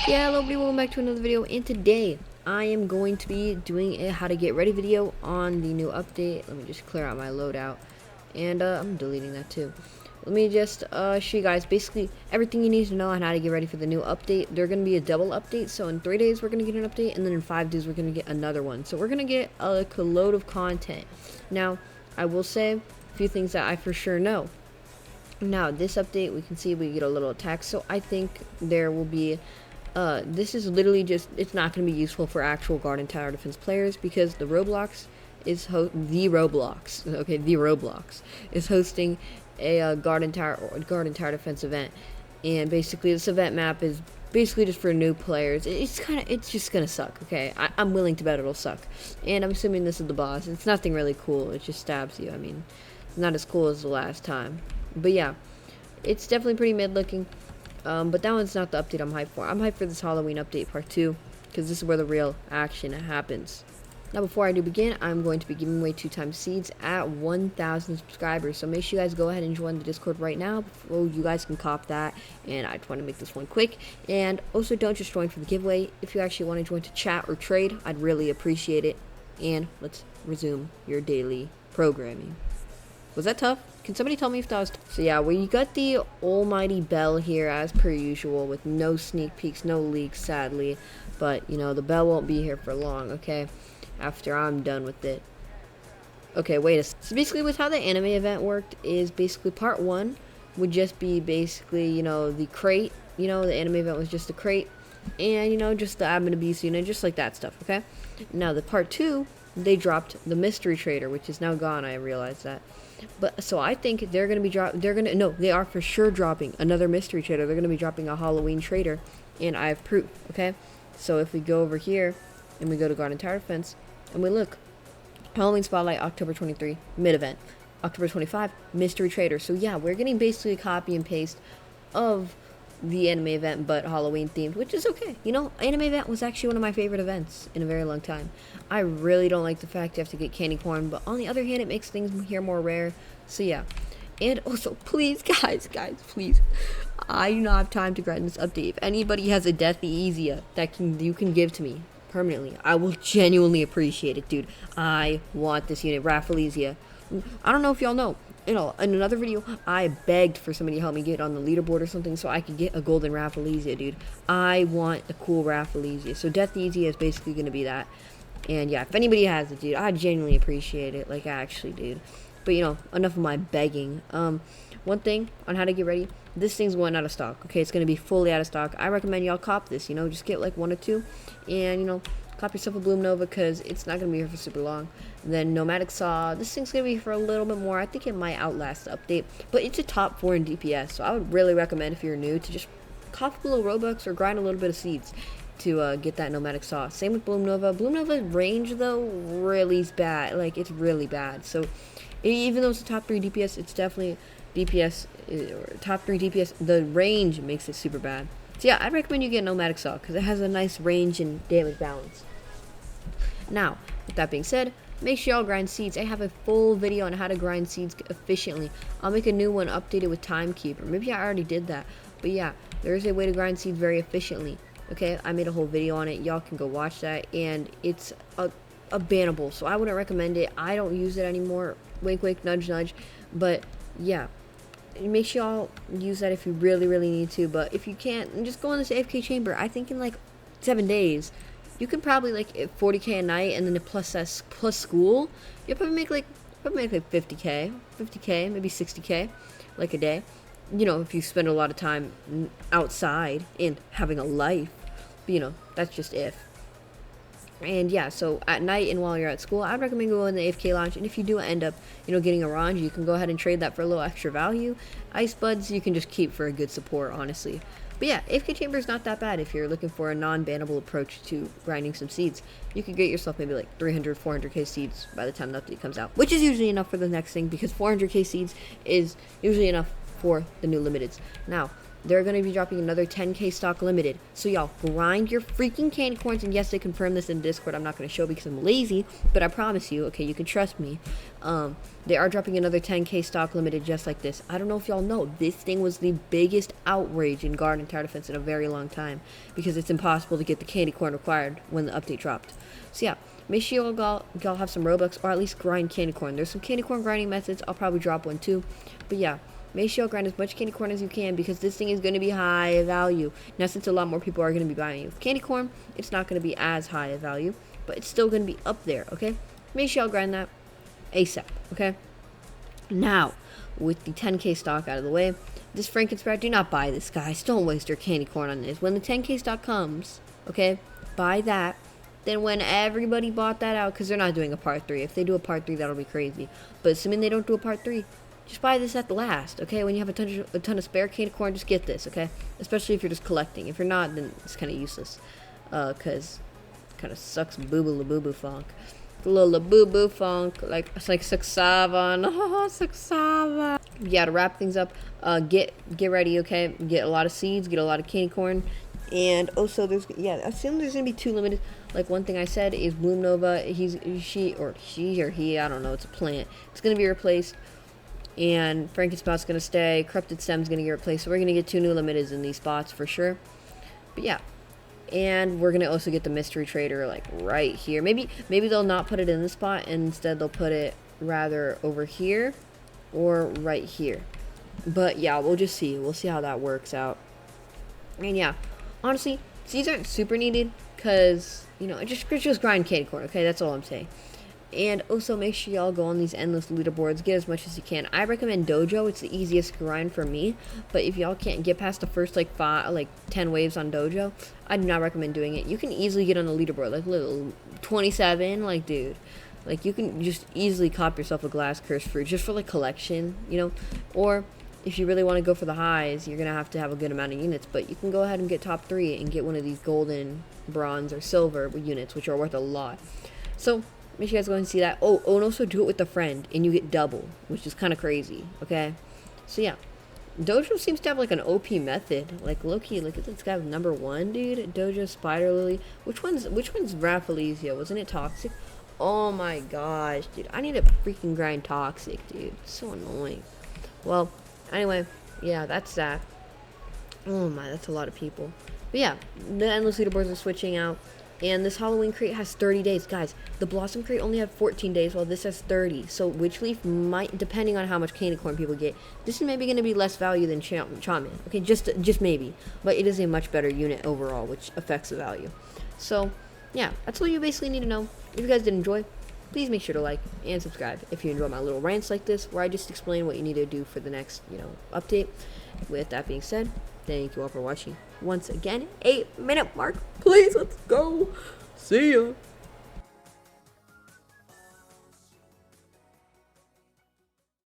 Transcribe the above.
Yeah, hello everybody, welcome back to another video, and today I am going to be doing a how to get ready video on the new update. Let me just clear out my loadout, and I'm deleting that too. Let me just show you guys basically everything you need to know on how to get ready for the new update. They're going to be a double update, so in 3 days we're going to get an update, and then in 5 days we're going to get another one. So we're going to get a load of content. Now, I will say a few things that I for sure know. Now, this update, we can see we get a little attack, so I think there will be this is literally just, it's not going to be useful for actual Garden Tower Defense players because the Roblox is the Roblox is hosting a Garden Tower Defense event, and basically this event map is basically just for new players. It's just gonna suck. Okay, I'm willing to bet it'll suck, and I'm assuming this is the boss. It's nothing really cool. It just stabs you. I mean, it's not as cool as the last time, but yeah, it's definitely pretty mid looking. But that one's not the update I'm hyped for. I'm hyped for this Halloween update part 2, because this is where the real action happens. Now, before I do begin, I'm going to be giving away 2x seeds at 1,000 subscribers. So make sure you guys go ahead and join the Discord right now before you guys can cop that. And I just want to make this one quick. And also, don't just join for the giveaway. If you actually want to join to chat or trade, I'd really appreciate it. And let's resume your daily programming. Was that tough? Can somebody tell me if that was tough? So yeah, we got the almighty bell here as per usual with no sneak peeks, no leaks, sadly. But, you know, the bell won't be here for long, okay? After I'm done with it. Okay, wait a second. So basically with how the anime event worked is basically part 1 would just be basically, you know, the crate. You know, the anime event was just the crate. And, you know, just the admin abuse unit, just like that stuff, okay? Now, the part 2, they dropped the mystery trader, which is now gone, I realize that. But so I think they are for sure dropping another mystery trader. They're gonna be dropping a Halloween trader, and I have proof. Okay, so if we go over here and we go to Garden Tower Defense and we look, Halloween Spotlight October 23 mid event, October 25 mystery trader. So yeah, we're getting basically a copy and paste of the anime event, but Halloween themed, which is okay. You know, anime event was actually one of my favorite events in a very long time. I really don't like the fact you have to get candy corn, but on the other hand, it makes things here more rare. So yeah. And also, please, guys, please, I do not have time to grind this update. If anybody has a Deathly Easia that you can give to me permanently, I will genuinely appreciate it, dude. I want this unit, Rafflesia. I don't know if y'all know. You know, in another video, I begged for somebody to help me get on the leaderboard or something so I could get a golden Rafflesia, dude. I want a cool Rafflesia. So Death Easy is basically going to be that. And yeah, if anybody has it, dude, I genuinely appreciate it. Like, actually, dude. But, you know, enough of my begging. One thing on how to get ready. This thing's going out of stock. Okay, it's going to be fully out of stock. I recommend y'all cop this, you know. Just get like 1 or 2. And, you know, cop yourself a Bloom Nova because it's not going to be here for super long. Then Nomadic Saw, this thing's going to be for a little bit more. I think it might outlast the update, but it's a top 4 in DPS, so I would really recommend if you're new to just cop a little Robux or grind a little bit of seeds to get that Nomadic Saw. Same with Bloom Nova. Bloom Nova's range, though, really is bad. Like, it's really bad. So even though it's a top 3 DPS, it's definitely DPS, or top 3 DPS. The range makes it super bad. So yeah, I'd recommend you get Nomadic Saw because it has a nice range and damage balance. Now, with that being said, make sure y'all grind seeds. I have a full video on how to grind seeds efficiently. I'll make a new one updated with Timekeeper. Maybe I already did that. But yeah, there is a way to grind seeds very efficiently. Okay, I made a whole video on it. Y'all can go watch that. And it's a bannable, so I wouldn't recommend it. I don't use it anymore. Wink, wink, nudge, nudge. But yeah, make sure y'all use that if you really, really need to. But if you can't, just go in this AFK chamber. I think in like 7 days, you can probably like 40k a night, and then plus school, you'll probably make like 50k, maybe 60k, like a day. You know, if you spend a lot of time outside and having a life. But, you know, that's just if. And yeah, so at night and while you're at school, I'd recommend going to the AFK lounge. And if you do end up, you know, getting a Ronge, you can go ahead and trade that for a little extra value. Ice buds you can just keep for a good support, honestly. But yeah, AFK chamber is not that bad if you're looking for a non-bannable approach to grinding some seeds. You could get yourself maybe like 300, 400k seeds by the time the update comes out, which is usually enough for the next thing because 400k seeds is usually enough for the new limiteds. Now, they're going to be dropping another 10k stock limited. So y'all, grind your freaking candy corns. And yes, they confirmed this in Discord. I'm not going to show because I'm lazy, but I promise you, okay, you can trust me. They are dropping another 10k stock limited just like this. I don't know if y'all know, this thing was the biggest outrage in Garden Tower Defense in a very long time, because it's impossible to get the candy corn required when the update dropped. So yeah, make sure y'all have some Robux, or at least grind candy corn. There's some candy corn grinding methods. I'll probably drop one too. But yeah, make sure you grind as much candy corn as you can, because this thing is going to be high value. Now, since a lot more people are going to be buying it with candy corn, it's not going to be as high a value, but it's still going to be up there, okay? Make sure y'all grind that ASAP, okay? Now, with the 10k stock out of the way, this Franken-Sprout, do not buy this, guys. Don't waste your candy corn on this. When the 10k stock comes, okay, buy that. Then when everybody bought that out, because they're not doing a part 3. If they do a part 3, that'll be crazy. But assuming they don't do a part 3, just buy this at the last, okay? When you have a ton of spare candy corn, just get this, okay? Especially if you're just collecting. If you're not, then it's kind of useless. Because it kind of sucks boo-boo-la-boo-boo funk. Little la-boo-boo funk. Like, it's like Saksava. No, Saksava. Yeah, to wrap things up, get ready, okay? Get a lot of seeds, get a lot of candy corn. And also, I assume there's going to be 2 limited. Like, one thing I said is Bloom Nova, she or he, I don't know, it's a plant. It's going to be replaced. And Franken-Sprout's going to stay. Corrupted Stem's going to get replaced. So we're going to get 2 new limiteds in these spots for sure. But yeah. And we're going to also get the Mystery Trader, like, right here. Maybe they'll not put it in this spot, and instead they'll put it rather over here or right here. But yeah, we'll just see. We'll see how that works out. And yeah, honestly, seeds aren't super needed, because, you know, just grind candy corn, okay? That's all I'm saying. And also, make sure y'all go on these endless leaderboards, get as much as you can. I recommend Dojo. It's the easiest grind for me. But if y'all can't get past the first, like, 10 waves on Dojo, I do not recommend doing it. You can easily get on the leaderboard, like, little 27, like, dude. Like, you can just easily cop yourself a glass curse fruit, just for, like, collection, you know? Or, if you really want to go for the highs, you're going to have a good amount of units. But you can go ahead and get top 3 and get one of these golden, bronze, or silver units, which are worth a lot. So, make sure you guys go and see that. Oh, and also do it with a friend, and you get double, which is kind of crazy, okay? So, yeah. Dojo seems to have, like, an OP method. Like, low-key, look at this guy with number 1, dude. Dojo, Spider Lily. Which one's Rafflesia? Wasn't it Toxic? Oh, my gosh, dude. I need to freaking grind Toxic, dude. It's so annoying. Well, anyway, yeah, that's that. Oh, my, that's a lot of people. But, yeah, the endless leaderboards are switching out. And this Halloween crate has 30 days. Guys, the Blossom crate only had 14 days, while this has 30. So Witch Leaf might, depending on how much candy corn people get, this is maybe going to be less value than Shaman. Okay, just maybe. But it is a much better unit overall, which affects the value. So, yeah, that's all you basically need to know. If you guys did enjoy, please make sure to like and subscribe if you enjoy my little rants like this, where I just explain what you need to do for the next, update. With that being said, thank you all for watching. Once again, 8-minute mark. Please, let's go. See ya.